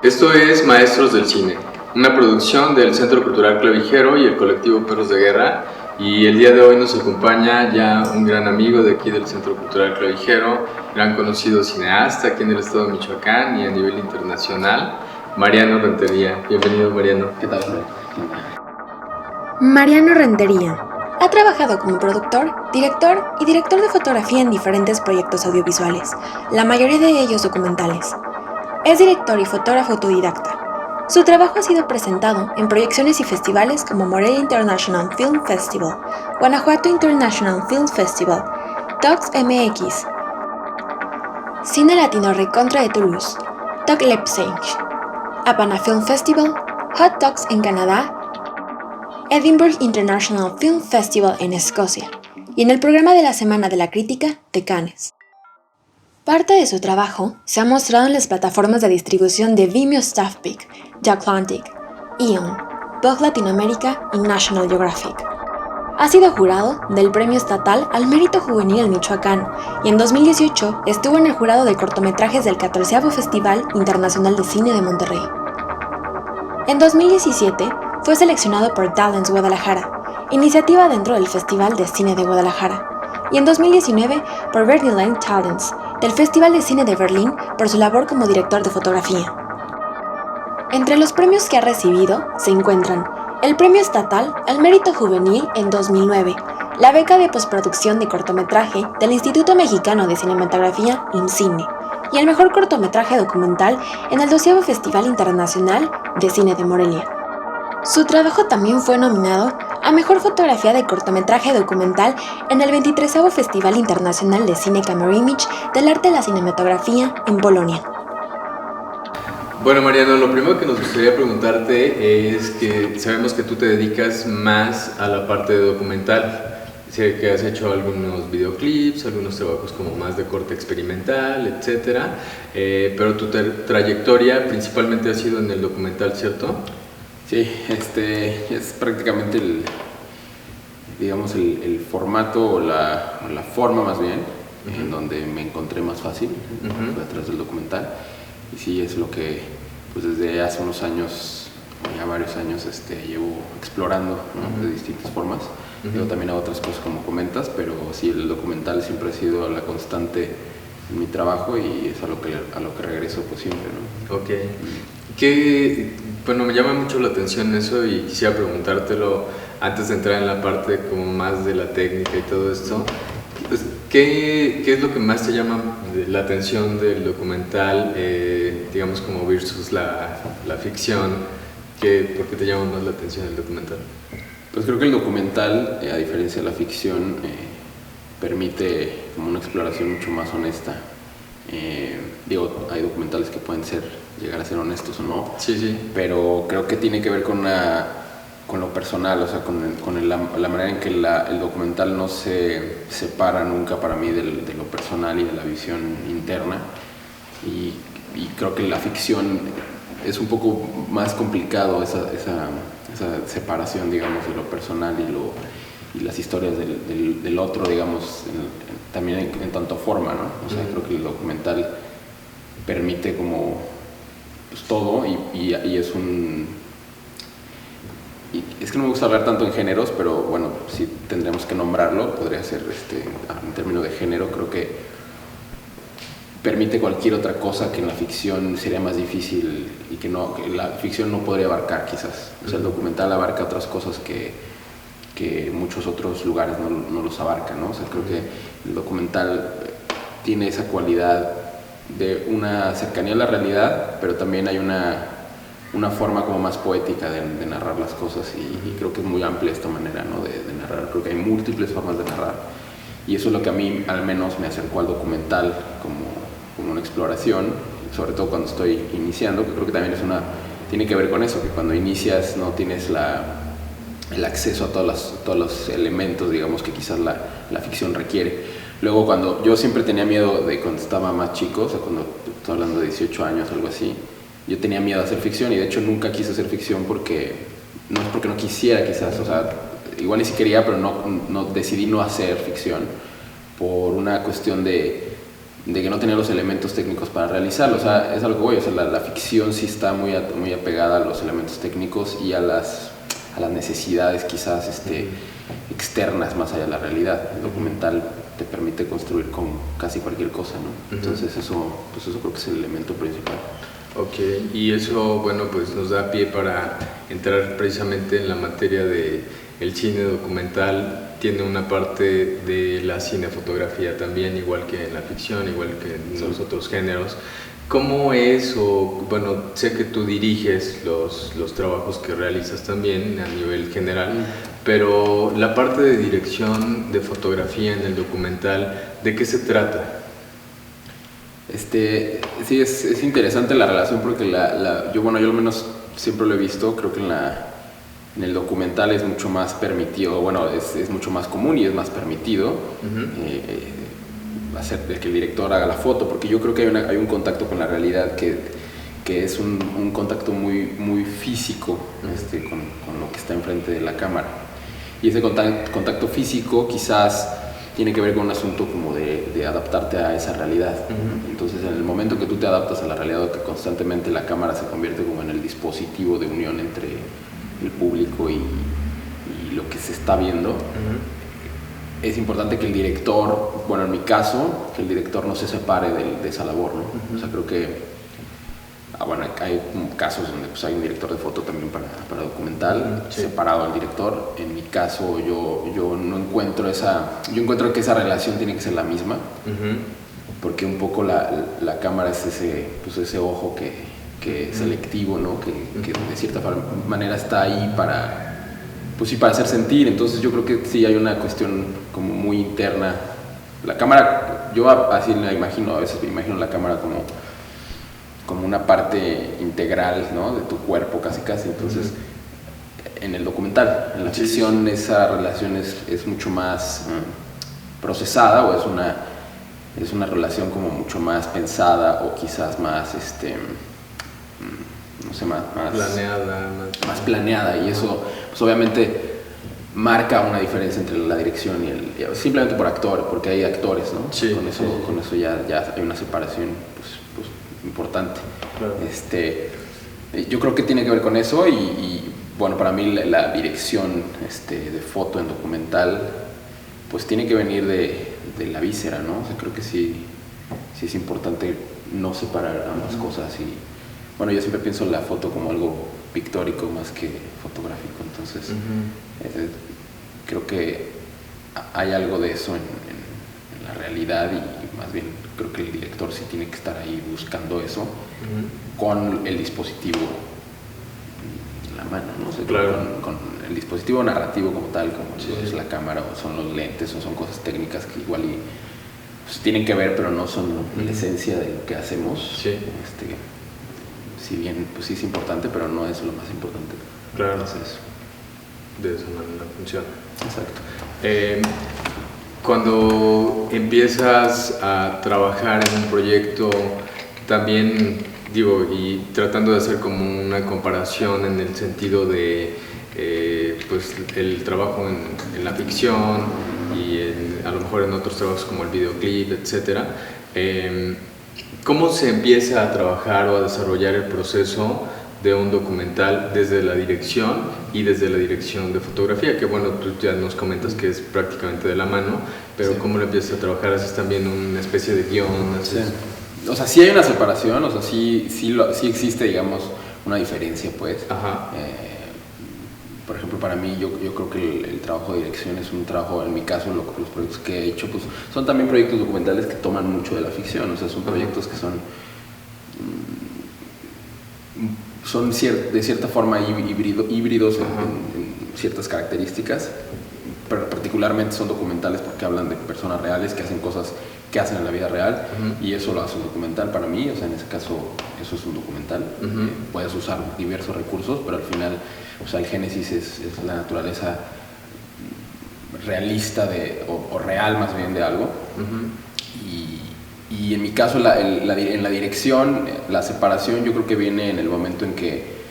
Esto es Maestros del Cine, una producción del Centro Cultural Clavijero y el colectivo Perros de Guerra. Y el día de hoy nos acompaña ya un gran amigo de aquí del Centro Cultural Clavijero, gran conocido cineasta aquí en el estado de Michoacán y a nivel internacional, Mariano Rentería. Bienvenido, Mariano. ¿Qué tal? Mariano Rentería ha trabajado como productor, director y director de fotografía en diferentes proyectos audiovisuales, la mayoría de ellos documentales. Es director y fotógrafo autodidacta. Su trabajo ha sido presentado en proyecciones y festivales como Morelia International Film Festival, Guanajuato International Film Festival, Docs MX, Cine Latino Recontra de Toulouse, Doc Leipzig, Havana Film Festival, Hot Docs en Canadá, Edinburgh International Film Festival en Escocia y en el programa de la Semana de la Crítica de Cannes. Parte de su trabajo se ha mostrado en las plataformas de distribución de Vimeo Staff Peak, The Atlantic, Eon, Vogue Latinoamérica y National Geographic. Ha sido jurado del Premio Estatal al Mérito Juvenil en Michoacán y en 2018 estuvo en el jurado de cortometrajes del 14º Festival Internacional de Cine de Monterrey. En 2017 fue seleccionado por Talents Guadalajara, iniciativa dentro del Festival de Cine de Guadalajara, y en 2019 por Berlinale Talents, del Festival de Cine de Berlín por su labor como director de fotografía. Entre los premios que ha recibido se encuentran el Premio Estatal al Mérito Juvenil en 2009, la beca de postproducción de cortometraje del Instituto Mexicano de Cinematografía IMCINE y el mejor cortometraje documental en el 12º Festival Internacional de Cine de Morelia. Su trabajo también fue nominado a Mejor Fotografía de Cortometraje Documental en el 23º Festival Internacional de Cine Camera Image del Arte de la Cinematografía en Polonia. Bueno, Mariano, lo primero que nos gustaría preguntarte es que sabemos que tú te dedicas más a la parte de documental. Sé que has hecho algunos videoclips, algunos trabajos como más de corte experimental, etcétera, pero tu trayectoria principalmente ha sido en el documental, ¿cierto? Sí, es prácticamente el formato o la forma más bien, en donde me encontré más fácil, fue a través del documental. Y sí, es lo que pues desde hace unos años, ya varios años, llevo explorando, ¿no? De distintas formas. Yo también hago otras cosas como comentas, pero sí, el documental siempre ha sido la constante en mi trabajo y es a lo que regreso pues siempre, ¿no? Ok. Bueno, me llama mucho la atención eso y quisiera preguntártelo antes de entrar en la parte como más de la técnica y todo esto. ¿Qué es lo que más te llama la atención del documental, digamos como versus la ficción? ¿Por qué te llama más la atención el documental? Pues creo que el documental, a diferencia de la ficción, permite como una exploración mucho más honesta. Hay documentales que pueden llegar a ser honestos o no, sí. Pero creo que tiene que ver con lo personal, o sea, con la manera en que el documental no se separa nunca para mí de lo personal y de la visión interna, y creo que la ficción es un poco más complicado esa separación, digamos, de lo personal y las historias del otro, digamos, también en tanto forma, ¿no? O sea, creo que el documental permite como pues, todo y es es que no me gusta hablar tanto en géneros, pero bueno, si tendríamos que nombrarlo, podría ser en términos de género, creo que permite cualquier otra cosa que en la ficción sería más difícil y que la ficción no podría abarcar quizás. O sea, el documental abarca otras cosas que muchos otros lugares no los abarcan, ¿no? O sea, creo que el documental tiene esa cualidad de una cercanía a la realidad, pero también hay una forma como más poética de narrar las cosas y creo que es muy amplia esta manera, ¿no? de narrar. Creo que hay múltiples formas de narrar y eso es lo que a mí al menos me acercó al documental como una exploración, sobre todo cuando estoy iniciando, que creo que también tiene que ver con eso, que cuando inicias no tienes el acceso a todos los elementos, digamos, que quizás la ficción requiere. Luego cuando yo siempre tenía miedo de cuando estaba más chico, o sea, cuando estoy hablando de 18 años o algo así, yo tenía miedo a hacer ficción y de hecho nunca quise hacer ficción porque no quisiera quizás, o sea, igual ni si quería, pero no decidí no hacer ficción por una cuestión de de que no tenía los elementos técnicos para realizarlo. O sea, es algo que voy, o sea, la ficción sí está muy apegada a los elementos técnicos y a las necesidades quizás externas más allá de la realidad. El documental te permite construir con casi cualquier cosa, ¿no? Entonces eso creo que es el elemento principal. Ok, y eso, bueno, pues nos da pie para entrar precisamente en la materia de el cine documental. Tiene una parte de la cinefotografía también, igual que en la ficción, igual que en los otros géneros. ¿Cómo es, o bueno, sé que tú diriges los trabajos que realizas también a nivel general, pero la parte de dirección de fotografía en el documental, ¿de qué se trata? Sí, es interesante la relación porque yo al menos siempre lo he visto, creo que en el documental es mucho más permitido, bueno, es mucho más común y es más permitido hacer que el director haga la foto, porque yo creo que hay un contacto con la realidad que es un contacto muy, muy físico con lo que está enfrente de la cámara. Y ese contacto físico quizás tiene que ver con un asunto como de adaptarte a esa realidad. Entonces, en el momento que tú te adaptas a la realidad, que constantemente la cámara se convierte como en el dispositivo de unión entre el público y lo que se está viendo, es importante que el director, bueno, en mi caso, que el director no se separe de esa labor, ¿no? O sea, creo que hay casos donde pues, hay un director de foto también para documental, separado del director. En mi caso, yo no encuentro yo encuentro que esa relación tiene que ser la misma, porque un poco la cámara es ese ojo que es selectivo, ¿no? Que de cierta manera está ahí para hacer sentir. Entonces yo creo que sí hay una cuestión como muy interna. La cámara, yo así la imagino, a veces me imagino la cámara como una parte integral, ¿no? De tu cuerpo casi. Entonces en el documental, en la ficción, esa relación es mucho más procesada, o es una relación como mucho más pensada, o quizás más no sé, más planeada, y eso pues obviamente marca una diferencia entre la dirección y simplemente porque hay actores, ¿no? Sí, con eso ya hay una separación pues importante. Claro. Yo creo que tiene que ver con eso, y bueno, para mí la dirección de foto en documental pues tiene que venir de la víscera, ¿no? O sea, creo que sí es importante no separar ambas cosas. Y bueno, yo siempre pienso en la foto como algo pictórico más que fotográfico, entonces creo que hay algo de eso en la realidad, y más bien creo que el director sí tiene que estar ahí buscando eso con el dispositivo en la mano, ¿no? O sea, claro. con el dispositivo narrativo como tal, como es la cámara, o son los lentes, o son cosas técnicas que igual pues, tienen que ver, pero no son la esencia de lo que hacemos. Sí. Si bien pues sí es importante, pero no es lo más importante. Claro. Entonces, de esa manera funciona. Exacto. Cuando empiezas a trabajar en un proyecto, también y tratando de hacer como una comparación en el sentido de pues el trabajo en la ficción y a lo mejor en otros trabajos como el videoclip, etcétera, ¿cómo se empieza a trabajar o a desarrollar el proceso de un documental desde la dirección y desde la dirección de fotografía? Que bueno, tú ya nos comentas que es prácticamente de la mano, pero ¿cómo lo empiezas a trabajar? ¿Haces también una especie de guión? O sea, sí hay una separación, o sea, sí existe, digamos, una diferencia, pues. Ajá. Por ejemplo, para mí, yo creo que el trabajo de dirección es un trabajo, en mi caso, los proyectos que he hecho, pues, son también proyectos documentales que toman mucho de la ficción, o sea, son proyectos que son de cierta forma híbridos en ciertas características, pero particularmente son documentales porque hablan de personas reales que hacen cosas que hacen en la vida real, y eso lo hace un documental para mí. O sea, en ese caso eso es un documental. Puedes usar diversos recursos, pero al final, o sea, el génesis es la naturaleza realista o real más bien de algo. Y en mi caso, en la dirección, la separación yo creo que viene en el momento en que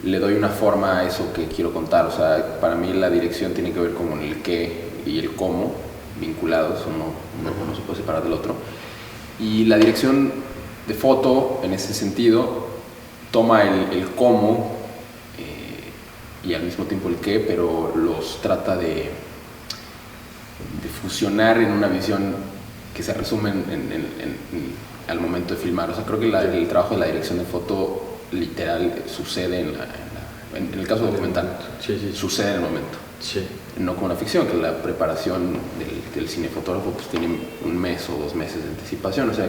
le doy una forma a eso que quiero contar. O sea, para mí la dirección tiene que ver con el qué y el cómo, vinculados, uno se puede separar del otro. Y la dirección de foto, en ese sentido, toma el cómo y al mismo tiempo el qué, pero los trata de fusionar en una visión que se resume al momento de filmar. O sea, creo que el trabajo de la dirección de foto literal sucede en el caso documental, sucede en el momento. Sí. No como la ficción, que la preparación del cinefotógrafo pues tiene 1 mes o 2 meses de anticipación. O sea,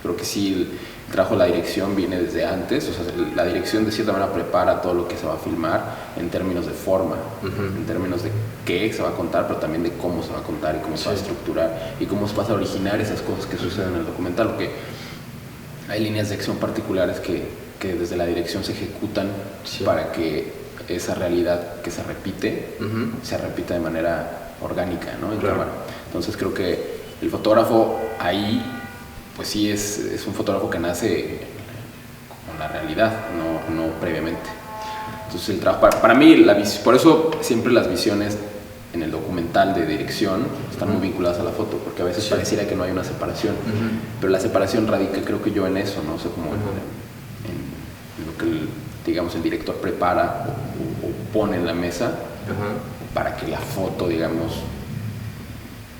creo que sí, el trabajo de la dirección viene desde antes. O sea, la dirección de cierta manera prepara todo lo que se va a filmar en términos de forma, en términos de qué se va a contar, pero también de cómo se va a contar y cómo se va a estructurar y cómo se va a originar esas cosas que suceden en el documental. Porque hay líneas de acción particulares que desde la dirección se ejecutan para que esa realidad que se repite de manera orgánica, ¿no? Entonces creo que el fotógrafo ahí pues sí es un fotógrafo que nace con la realidad, no previamente. Entonces el trabajo, para mí, por eso siempre las visiones en el documental de dirección están muy vinculadas a la foto, porque a veces pareciera que no hay una separación, pero la separación radica, creo que yo, en eso, ¿no? O sea, como en lo que digamos el director prepara o pone en la mesa para que la foto, digamos,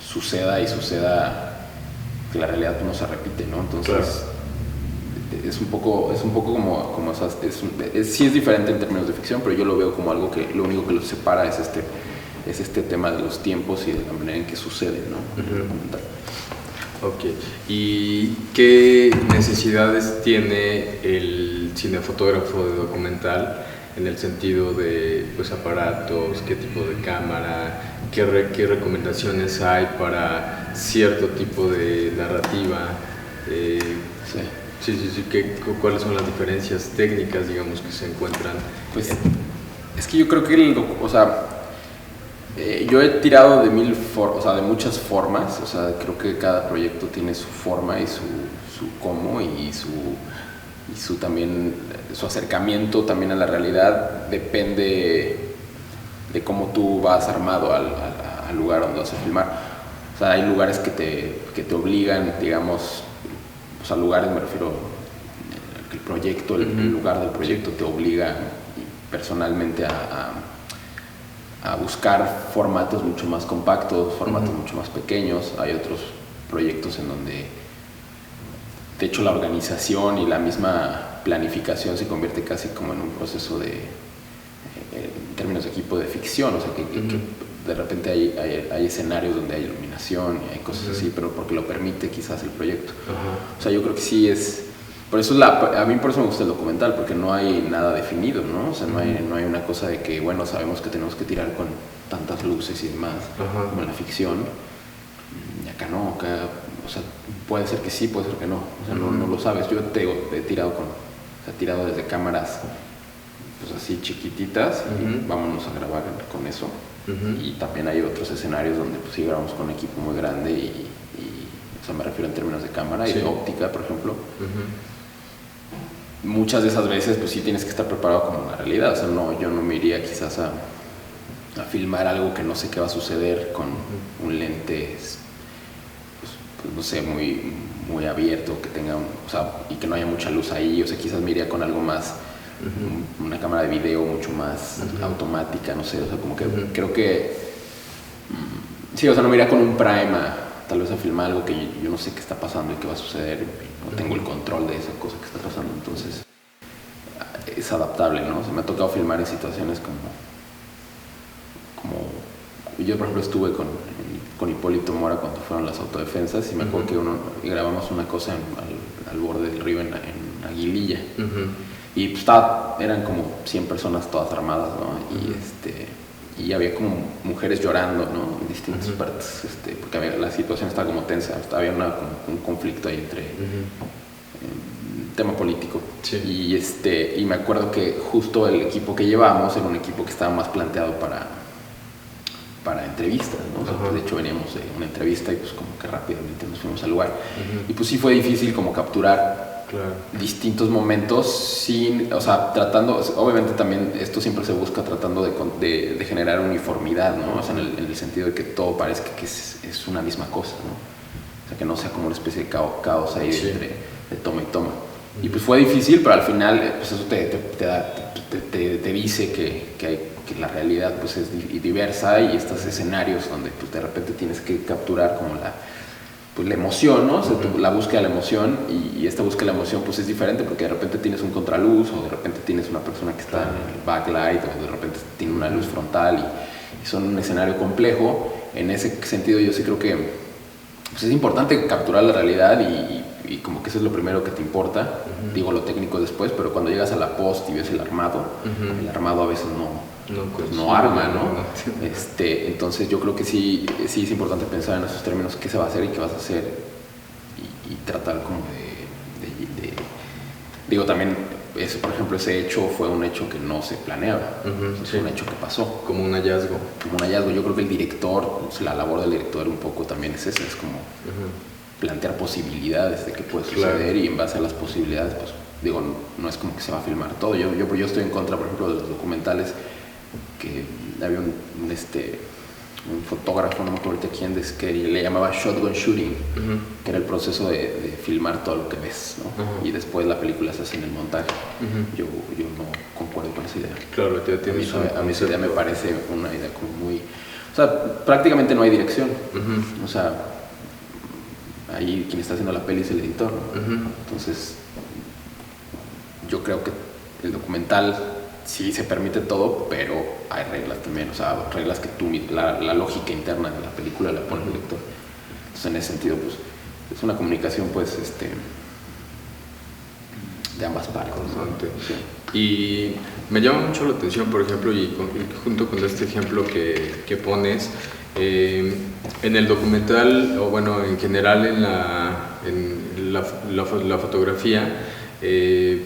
suceda que la realidad no se repite, ¿no? Entonces es un poco como sí es diferente en términos de ficción, pero yo lo veo como algo que lo único que los separa es este tema de los tiempos y de la manera en que sucede, ¿no? Ok. ¿Y qué necesidades tiene el cinefotógrafo de documental en el sentido de pues, aparatos, qué tipo de cámara, qué recomendaciones hay para cierto tipo de narrativa? ¿Cuáles son las diferencias técnicas, digamos, que se encuentran? Pues es que yo creo que yo he tirado de de muchas formas. O sea, creo que cada proyecto tiene su forma y su cómo y su también su acercamiento también a la realidad depende de cómo tú vas armado al lugar donde vas a filmar. O sea, hay lugares que te obligan, digamos, o sea, lugares me refiero que el proyecto, el lugar del proyecto te obliga personalmente a buscar formatos mucho más compactos, formatos mucho más pequeños. Hay otros proyectos en donde de hecho la organización y la misma planificación se convierte casi como en un proceso en términos de equipo de ficción. O sea, que de repente hay escenarios donde hay iluminación y hay cosas así, pero porque lo permite quizás el proyecto. O sea, yo creo que sí es... Por eso a mí por eso me gusta el documental, porque no hay nada definido, ¿no? O sea, no hay una cosa de que, bueno, sabemos que tenemos que tirar con tantas luces y demás, como en la ficción. Y acá no, o sea, puede ser que sí, puede ser que no. O sea, no lo sabes. Yo he tirado desde cámaras pues así chiquititas y vámonos a grabar con eso. Y también hay otros escenarios donde pues sí grabamos con un equipo muy grande y o sea, me refiero en términos de cámara y de óptica, por ejemplo. Muchas de esas veces pues sí tienes que estar preparado como la realidad. O sea, yo no me iría quizás a filmar algo que no sé qué va a suceder con un lente pues no sé, muy, muy abierto, que tenga o sea, y que no haya mucha luz ahí. O sea, quizás me iría con algo más, una cámara de video mucho más automática, no sé. O sea, como que creo que sí, o sea, no me iría con un prime tal vez a filmar algo que yo no sé qué está pasando y qué va a suceder, no tengo el control de esa cosa que está pasando. Entonces es adaptable, ¿no? O sea, me ha tocado filmar en situaciones como yo, por ejemplo, estuve con Hipólito Mora cuando fueron las autodefensas y me acuerdo que grabamos una cosa al borde del río en Aguililla. Y pues eran como 100 personas todas armadas, ¿no? Y había como mujeres llorando, ¿no? En distintas partes, porque la situación estaba como tensa, había un conflicto ahí entre tema político. Y me acuerdo que justo el equipo que llevábamos era un equipo que estaba más planteado para entrevistas, ¿no? O sea, de hecho veníamos de una entrevista y pues como que rápidamente nos fuimos al lugar. Y pues sí fue difícil como capturar distintos momentos o sea, tratando, obviamente también esto siempre se busca tratando de generar uniformidad, ¿no? O sea, en el sentido de que todo parezca que es una misma cosa, ¿no? O sea, que no sea como una especie de caos ahí Sí. de toma y toma. Y pues fue difícil, pero al final pues eso te dice que la realidad pues es diversa, y estos escenarios donde pues de repente tienes que capturar como la emoción, ¿no? O sea, la búsqueda de la emoción, y esta búsqueda de la emoción pues es diferente porque de repente tienes un contraluz, o de repente tienes una persona que está en el backlight, o de repente tiene una luz frontal, y son un escenario complejo. En ese sentido yo sí creo que pues es importante capturar la realidad, y como que eso es lo primero que te importa. Digo, lo técnico después, pero cuando llegas a la post y ves el armado a veces no arma, ¿no? Entonces yo creo que sí es importante pensar en esos términos: qué se va a hacer y qué vas a hacer, y tratar como digo, también eso, por ejemplo, ese hecho fue un hecho que no se planeaba, fue un hecho que pasó. Como un hallazgo. Yo creo que el director, la labor del director un poco también es esa, es como plantear posibilidades de qué puede suceder, y en base a las posibilidades, pues digo, no es como que se va a filmar todo. Yo estoy en contra, por ejemplo, de los documentales, que había un fotógrafo, no me acuerdo ahorita quién, que le llamaba shotgun shooting, que era el proceso de filmar todo lo que ves, ¿no? Y después la película se hace en el montaje. Yo no concuerdo con esa idea. Claro, a mí esa idea me parece una idea como muy... O sea, prácticamente no hay dirección. O sea, ahí quien está haciendo la peli es el editor, ¿no? Entonces, yo creo que el documental sí se permite todo, pero hay reglas también, o sea, reglas que la lógica interna de la película la pone el lector. Entonces, en ese sentido, pues, es una comunicación, pues, de ambas partes, ¿no? Sí. Y me llama mucho la atención, por ejemplo, y junto con este ejemplo que pones, en el documental, o bueno, en general en la fotografía,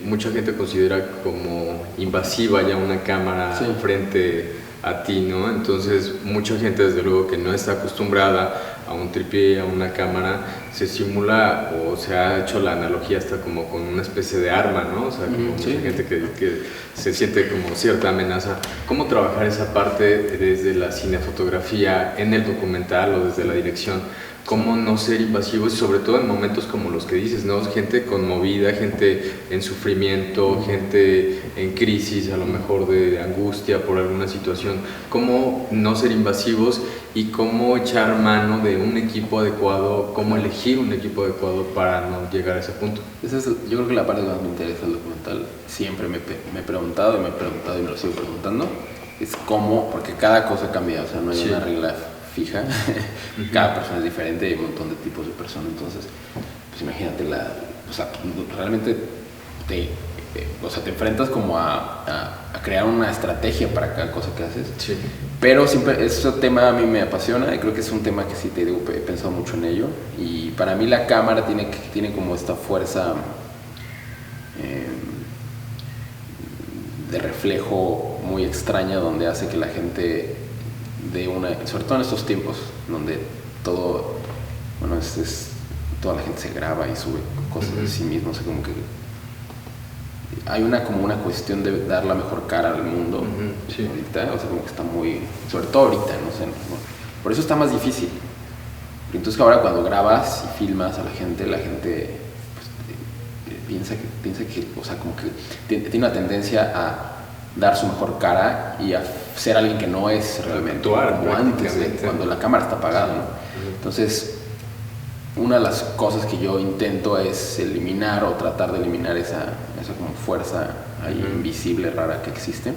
mucha gente considera como invasiva ya una cámara frente a ti, ¿no? Entonces mucha gente, desde luego, que no está acostumbrada a un trípode, a una cámara, se simula, o se ha hecho la analogía hasta como con una especie de arma, ¿no? O sea, como mucha gente que se siente como cierta amenaza. ¿Cómo trabajar esa parte desde la cinefotografía en el documental, o desde la dirección? ¿Cómo no ser invasivos, y sobre todo en momentos como los que dices, ¿no? Gente conmovida, gente en sufrimiento, gente en crisis, a lo mejor de angustia por alguna situación? ¿Cómo no ser invasivos, y cómo echar mano de un equipo adecuado, cómo elegir un equipo adecuado para no llegar a ese punto? Esa es, yo creo que la parte que más me interesa del documental, siempre me he preguntado y me lo sigo preguntando, es cómo, porque cada cosa cambia, o sea, no hay una regla fija. Cada persona es diferente, hay un montón de tipos de personas. Entonces, pues imagínate, o sea, realmente te enfrentas como a crear una estrategia para cada cosa que haces. Sí. Pero siempre, ese tema a mí me apasiona, y creo que es un tema que sí, te digo, he pensado mucho en ello, y para mí la cámara tiene como esta fuerza de reflejo muy extraña, donde hace que la gente sobre todo en estos tiempos donde todo, bueno, toda la gente se graba y sube cosas de sí mismo, o sea, como que hay como una cuestión de dar la mejor cara al mundo ahorita, o sea, como que está muy, sobre todo ahorita, no sé, por eso está más difícil. Entonces ahora cuando grabas y filmas a la gente pues, piensa que, o sea, como que tiene una tendencia a dar su mejor cara y a ser alguien que no es realmente, como antes, cuando la cámara está apagada, ¿no? Entonces, una de las cosas que yo intento es eliminar, o tratar de eliminar esa como fuerza ahí invisible, rara, que existe.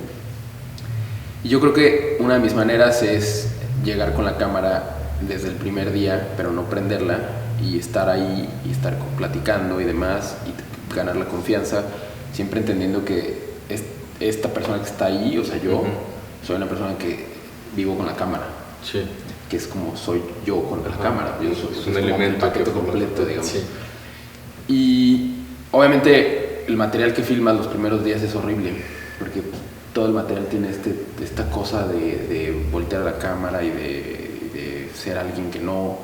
Y yo creo que una de mis maneras es llegar con la cámara desde el primer día, pero no prenderla, y estar ahí y estar platicando y demás, y ganar la confianza, siempre entendiendo que esta persona que está ahí, o sea, yo soy una persona que vivo con la cámara, que es como soy yo con la cámara. Yo soy un elemento paquete completo, digamos. Y obviamente el material que filmas los primeros días es horrible, porque todo el material tiene esta cosa de voltear a la cámara y de ser alguien que no.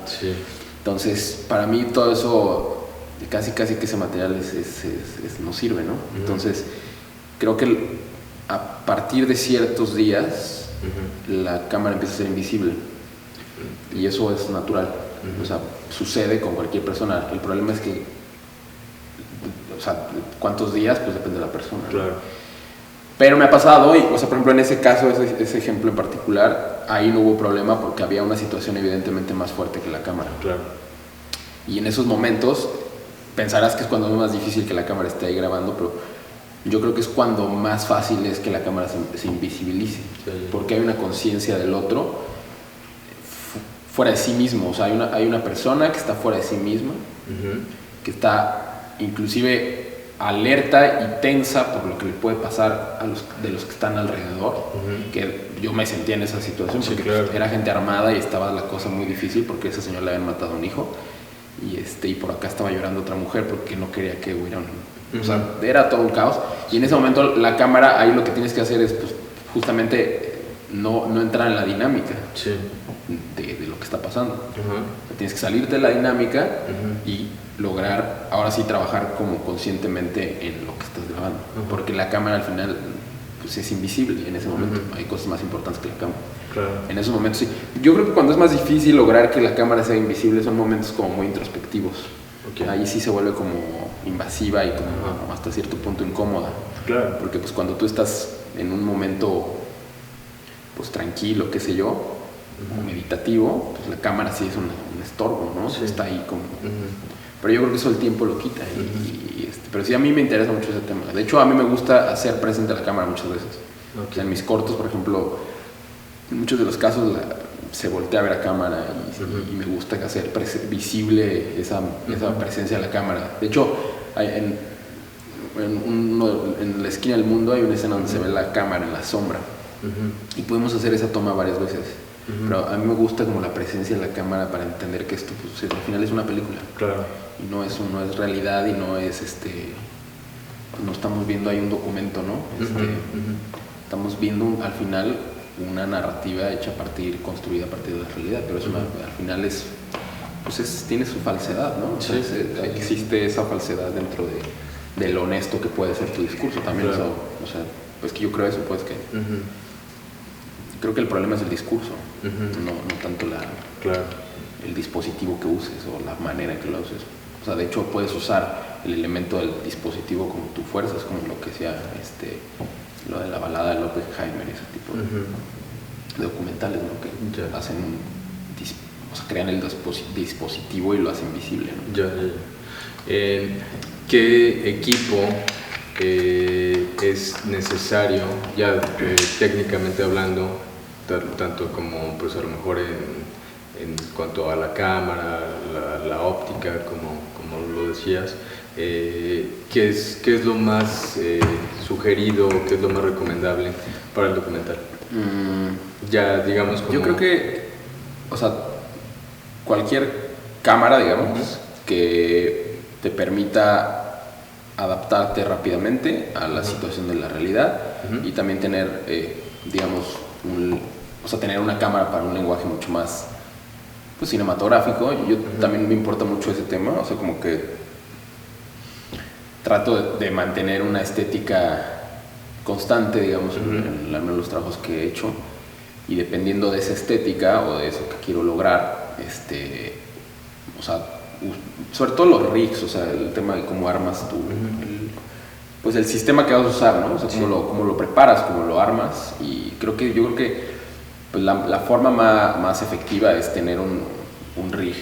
Entonces, para mí todo eso, casi que ese material no sirve, ¿no? Entonces, creo que a partir de ciertos días la cámara empieza a ser invisible, y eso es natural. O sea, sucede con cualquier persona. El problema es que, o sea, ¿cuántos días? Pues depende de la persona. Claro. Pero me ha pasado, y, o sea, por ejemplo, en ese caso, ese ejemplo en particular, ahí no hubo problema porque había una situación evidentemente más fuerte que la cámara. Claro. Y en esos momentos pensarás que es cuando es más difícil que la cámara esté ahí grabando, pero yo creo que es cuando más fácil es que la cámara se invisibilice, Sí. porque hay una conciencia del otro fuera de sí mismo. O sea, hay una persona que está fuera de sí misma, que está inclusive alerta y tensa por lo que le puede pasar a los que están alrededor, que yo me sentía en esa situación, Sí, porque claro. era gente armada y estaba la cosa muy difícil porque a esa señora le habían matado a un hijo, y por acá estaba llorando otra mujer porque no quería que hubiera o sea, era todo un caos, y en ese momento la cámara, ahí lo que tienes que hacer es pues, justamente no entrar en la dinámica Sí. de lo que está pasando. O sea, tienes que salirte de la dinámica y lograr ahora sí trabajar como conscientemente en lo que estás grabando, porque la cámara al final pues es invisible en ese momento. Hay cosas más importantes que la cámara. Claro. En esos momentos sí. Yo creo que cuando es más difícil lograr que la cámara sea invisible son momentos como muy introspectivos. Okay. Ahí sí se vuelve como invasiva y como hasta cierto punto incómoda. Claro. Porque pues cuando tú estás en un momento pues tranquilo, qué sé yo, o meditativo, pues la cámara sí es un estorbo, ¿no? Sí. Está ahí como... Pero yo creo que eso el tiempo lo quita. Pero sí, a mí me interesa mucho ese tema. De hecho, a mí me gusta hacer presente la cámara muchas veces. Okay. O sea, en mis cortos, por ejemplo, en muchos de los casos se voltea a ver a cámara y me gusta hacer visible esa presencia de la cámara. De hecho, en la esquina del mundo hay una escena donde se ve la cámara en la sombra. Y podemos hacer esa toma varias veces. Pero a mí me gusta como la presencia de la cámara para entender que esto pues, al final es una película. Claro. Y no es realidad y no es no estamos viendo ahí un documento, ¿no? Estamos viendo al final una narrativa hecha construida a partir de la realidad, pero al final tiene su falsedad, ¿no? O sea, existe esa falsedad dentro de lo honesto que puede ser tu discurso también. Claro. Eso, o sea, pues que yo creo eso, pues que creo que el problema es el discurso, no tanto Claro. el dispositivo que uses o la manera en que lo uses. O sea, de hecho puedes usar el elemento del dispositivo como tu fuerza, es como lo que sea lo de la balada de Oppenheimer y ese tipo de documentales, ¿no? Que hacen o sea, crean el dispositivo y lo hacen visible, ¿no? ¿Qué equipo es necesario, ya técnicamente hablando, tanto como pues a lo mejor en cuanto a la cámara, la óptica, como lo decías, ¿qué es lo más sugerido, qué es lo más recomendable para el documental? Ya digamos como... Yo creo que, o sea, cualquier cámara, digamos, que te permita adaptarte rápidamente a la situación de la realidad y también tener, digamos, tener una cámara para un lenguaje mucho más pues, cinematográfico. Yo también me importa mucho ese tema, o sea, como que trato de mantener una estética constante, digamos, en al menos los trabajos que he hecho, y dependiendo de esa estética o de eso que quiero lograr, o sea, sobre todo los rigs, o sea, el tema de cómo armas tú, pues el sistema que vas a usar, ¿no? O sea, cómo lo preparas, cómo lo armas, y yo creo que pues la forma más efectiva es tener un rig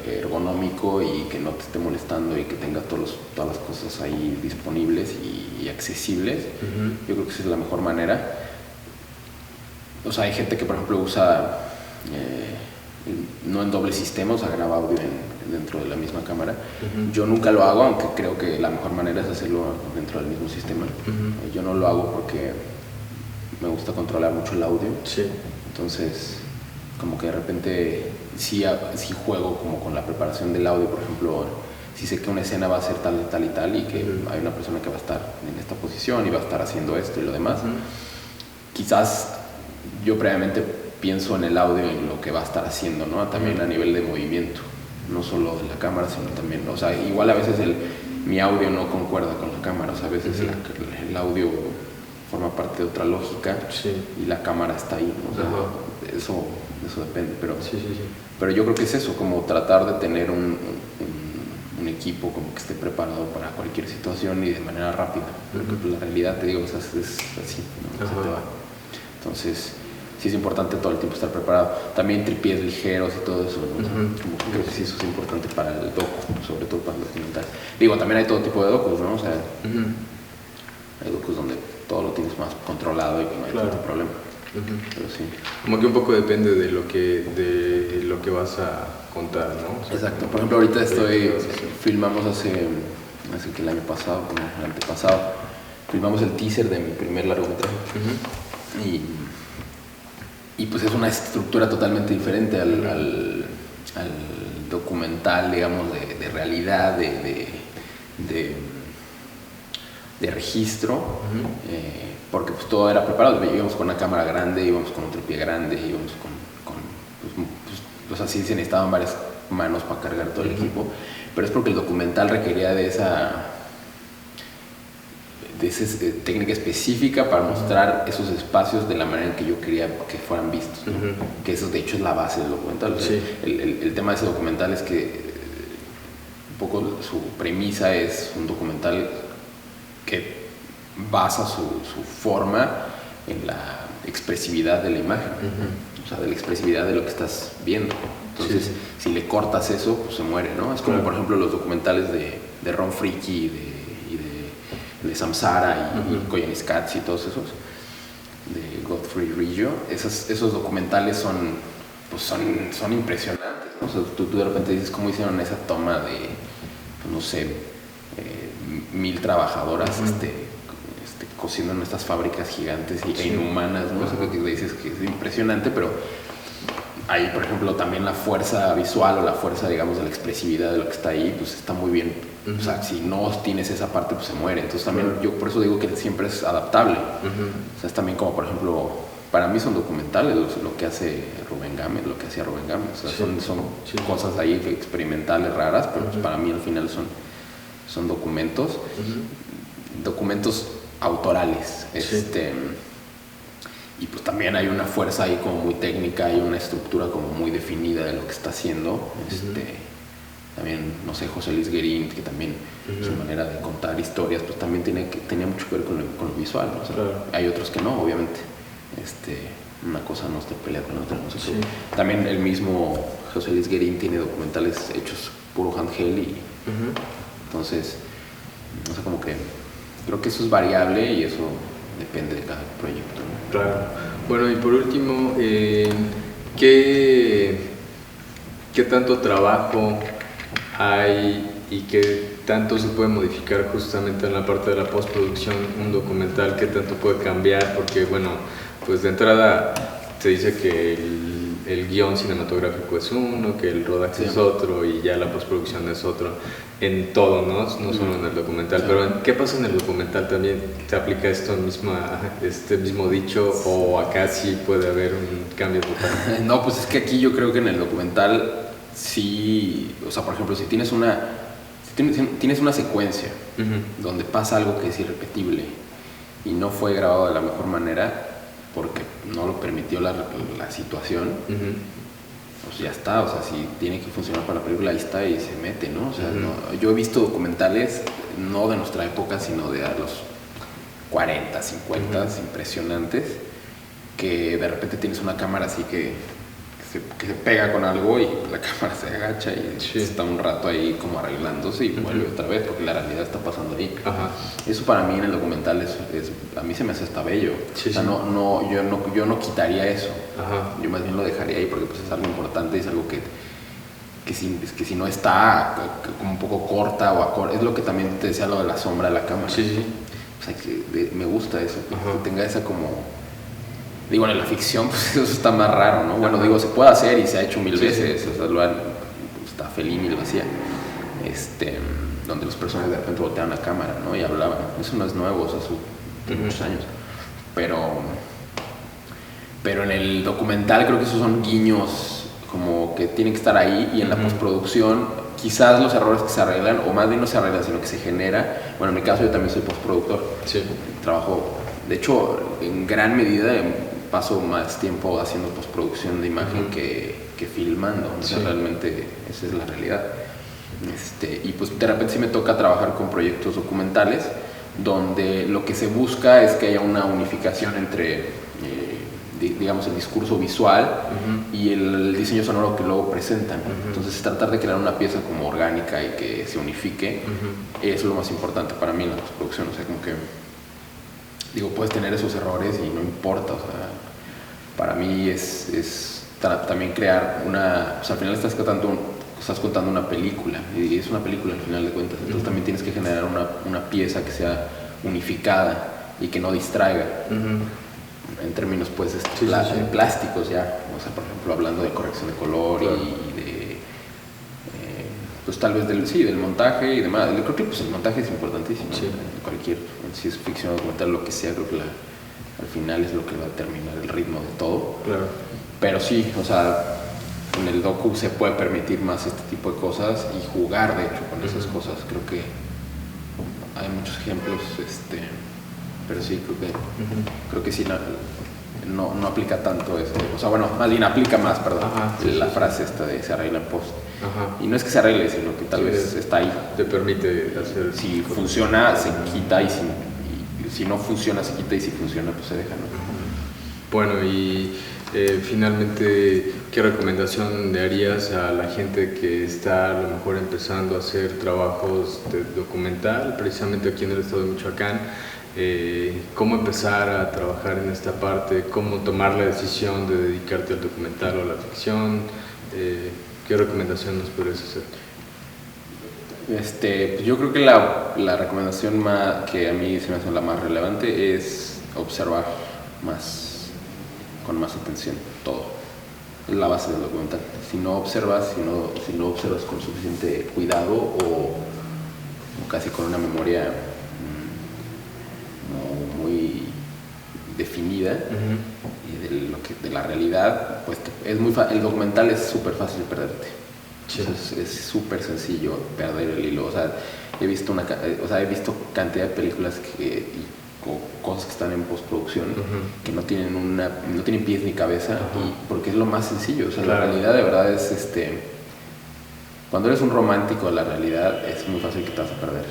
ergonómico y que no te esté molestando y que tenga todas las cosas ahí disponibles y accesibles. Yo creo que esa es la mejor manera. O sea, hay gente que por ejemplo usa no en doble sistema, o sea, graba audio dentro de la misma cámara. Yo nunca lo hago, aunque creo que la mejor manera es hacerlo dentro del mismo sistema. Yo no lo hago porque me gusta controlar mucho el audio. Sí. Entonces, como que de repente sí juego como con la preparación del audio. Por ejemplo, si sé que una escena va a ser tal y tal y que hay una persona que va a estar en esta posición y va a estar haciendo esto y lo demás, quizás yo previamente pienso en el audio, en lo que va a estar haciendo, ¿no? También a nivel de movimiento, no solo de la cámara, sino también, o sea, igual a veces mi audio no concuerda con la cámara, o sea, a veces el audio forma parte de otra lógica y la cámara está ahí, ¿no? O sea, eso depende, pero yo creo que es eso, como tratar de tener un equipo como que esté preparado para cualquier situación y de manera rápida, porque pues, la realidad, te digo, es así, ¿no? Se te va. Entonces sí es importante todo el tiempo estar preparado, también tripiés ligeros y todo eso, ¿no? Como que creo que sí eso es importante para el docu, sobre todo para el documental. Digo, también hay todo tipo de docus, ¿no? O sea, hay docus donde todo lo tienes más controlado y que no hay tanto problema. Pero sí. Como que un poco depende de lo que vas a contar, ¿no? O sea, exacto. Por ejemplo, ahorita filmamos hace que el año pasado, como el antepasado, filmamos el teaser de mi primer largometraje. Y pues es una estructura totalmente diferente al documental, digamos, de realidad, de registro, porque pues todo era preparado. Íbamos con una cámara grande, íbamos con un tripié grande, íbamos pues así se necesitaban varias manos para cargar todo el equipo, pero es porque el documental requería de esa técnica específica para mostrar esos espacios de la manera en que yo quería que fueran vistos, ¿no? Que eso de hecho es la base del documental. O sea, el tema de ese documental es que un poco su premisa es un documental que basa su forma en la expresividad de la imagen, o sea, de la expresividad de lo que estás viendo. Entonces, si le cortas eso, pues se muere, ¿no? Es como, por ejemplo, los documentales de Ron Fricke de Samsara y Koyaanisqatsi y todos esos, de Godfrey Rillo. Esos documentales son impresionantes, ¿no? O sea, tú de repente dices cómo hicieron esa toma de, pues, no sé, 1000 trabajadoras cosiendo en estas fábricas gigantes e inhumanas, ¿no? O sea, que dices que es impresionante, pero hay, por ejemplo, también la fuerza visual o la fuerza, digamos, de la expresividad de lo que está ahí, pues está muy bien. O sea, si no tienes esa parte, pues se muere. Entonces también yo por eso digo que siempre es adaptable. O sea, es también como, por ejemplo, para mí son documentales lo que hace Rubén Gámez, lo que hacía Rubén Gámez. O sea, son cosas ahí experimentales, raras, pero pues para mí al final son documentos. Documentos autorales. Y pues también hay una fuerza ahí como muy técnica, hay una estructura como muy definida de lo que está haciendo. También, no sé, José Luis Guerín, que también su manera de contar historias, pues también tenía mucho que ver con lo visual, ¿no? O sea, hay otros que no, obviamente. Una cosa no se pelea con la otra, no sé. También el mismo José Luis Guerín tiene documentales hechos puro handheld y entonces, no sé, como que creo que eso es variable y eso depende de cada proyecto, ¿no? Claro. Bueno, y por último, ¿qué tanto trabajo hay y qué tanto se puede modificar justamente en la parte de la postproducción un documental? ¿Qué tanto puede cambiar? Porque, bueno, pues de entrada se dice que el guión cinematográfico es uno, que el rodaje es otro y ya la postproducción es otro en todo, ¿no? No solo en el documental. Pero ¿qué pasa en el documental también? ¿Se aplica este mismo dicho o acá sí puede haber un cambio total? No, pues es que aquí yo creo que en el documental sí, o sea, por ejemplo, si tienes una secuencia donde pasa algo que es irrepetible y no fue grabado de la mejor manera porque no lo permitió la situación, pues ya está. O sea, si tiene que funcionar para la película, ahí está y se mete, ¿no? O sea, yo he visto documentales, no de nuestra época, sino de los 40, 50, impresionantes, que de repente tienes una cámara así que se pega con algo y la cámara se agacha y está un rato ahí como arreglándose y vuelve otra vez porque la realidad está pasando ahí. Eso para mí en el documental a mí se me hace hasta bello. O sea, yo no quitaría eso. Yo más bien lo dejaría ahí porque pues es algo importante y es algo que si no está como un poco corta o acorde, es lo que también te decía, lo de la sombra de la cámara. O sea, que me gusta eso, que tenga esa como... Digo, en la ficción, pues eso está más raro, ¿no? Bueno, digo, se puede hacer y se ha hecho mil veces. O sea, hasta Fellini lo hacía. Donde los personajes de repente volteaban la cámara, ¿no? Y hablaban. Eso no es nuevo, o sea, hace muchos años. Pero en el documental creo que esos son guiños como que tienen que estar ahí. Y en la postproducción, quizás los errores que se arreglan, o más bien no se arreglan, sino que se genera. Bueno, en mi caso yo también soy postproductor. Trabajo De hecho, en gran medida paso más tiempo haciendo postproducción de imagen que filmando. O sea, realmente esa es la realidad. Y pues de repente sí me toca trabajar con proyectos documentales donde lo que se busca es que haya una unificación entre digamos el discurso visual y el diseño sonoro que luego presentan. Entonces tratar de crear una pieza como orgánica y que se unifique es lo más importante para mí en la postproducción. O sea, como que digo, puedes tener esos errores y no importa. O sea, para mí es también crear una, o sea, al final estás contando una película y es una película al final de cuentas. Entonces también tienes que generar una pieza que sea unificada y que no distraiga. En términos pues plásticos ya, o sea, por ejemplo hablando de corrección de color y de pues tal vez del montaje y demás. Yo creo que pues el montaje es importantísimo en cualquier, si es ficción documental, lo que sea, creo que al final es lo que va a determinar el ritmo de todo. Pero sí, o sea, en el docu se puede permitir más este tipo de cosas y jugar de hecho con esas cosas. Creo que hay muchos ejemplos, pero sí, creo que sí no aplica tanto eso. O sea, bueno, más bien aplica más, perdón, la frase esta de se arregla en post. Y no es que se arregle, sino que tal vez está ahí. Te permite hacer... Si funciona, se quita, y si no funciona, se quita, y si funciona, pues se deja, ¿no? Bueno, y finalmente, ¿qué recomendación le harías a la gente que está a lo mejor empezando a hacer trabajos de documental, precisamente aquí en el estado de Michoacán? Cómo empezar a trabajar en esta parte, cómo tomar la decisión de dedicarte al documental o a la ficción. ¿Qué recomendación nos podrías hacer? Pues yo creo que la recomendación que a mí se me hace la más relevante es observar con más atención todo. Es la base del documental. Si no observas, si no observas con suficiente cuidado o casi con una memoria muy definida y de la realidad, pues el documental es súper fácil de perderte. Es súper sencillo perder el hilo. O sea, he visto cantidad de películas o cosas que están en postproducción que no tienen pies ni cabeza, y porque es lo más sencillo. O sea, la realidad de verdad es cuando eres un romántico de la realidad es muy fácil que te vas a perder.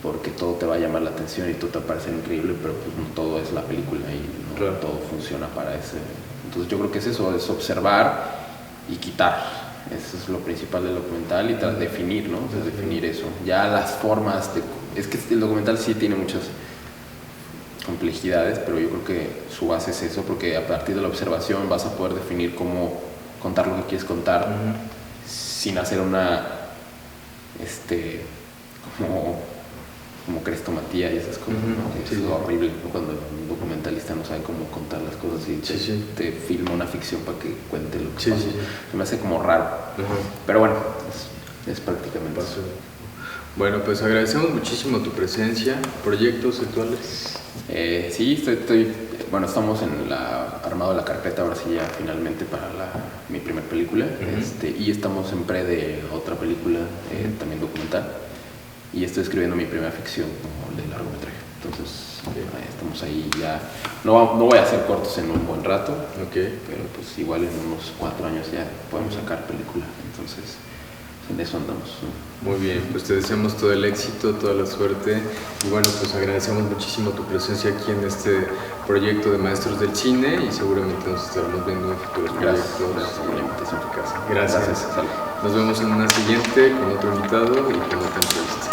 Porque todo te va a llamar la atención y todo te va a parecer increíble, pero pues no todo es la película y no todo funciona para ese. Entonces yo creo que es eso, es observar y quitar. Eso es lo principal del documental, y definir, ¿no? O sea, definir eso. Ya las formas es que el documental sí tiene muchas complejidades, pero yo creo que su base es eso, porque a partir de la observación vas a poder definir cómo contar lo que quieres contar sin hacer una como crestomatía y esas cosas, ¿no? Es horrible, ¿no? Cuando un documentalista no sabe cómo contar las cosas y te filma una ficción para que cuente lo que pasa. Se me hace como raro. Pero bueno, es prácticamente eso. Bueno, pues agradecemos muchísimo tu presencia. ¿Proyectos actuales? Sí, bueno, estamos armado la carpeta ahora sí ya finalmente para mi primer película, y estamos en pre de otra película también documental, y estoy escribiendo mi primera ficción como de largometraje. Entonces estamos ahí ya. No voy a hacer cortos en un buen rato, pero pues igual en unos 4 años ya podemos sacar película. Entonces en eso andamos, ¿no? Muy bien, pues te deseamos todo el éxito, toda la suerte, y bueno, pues agradecemos muchísimo tu presencia aquí en este proyecto de Maestros del Cine, y seguramente nos estaremos viendo en futuros proyectos. Gracias por la invitación a tu casa. Gracias. Nos vemos en una siguiente con otro invitado y con otra entrevista.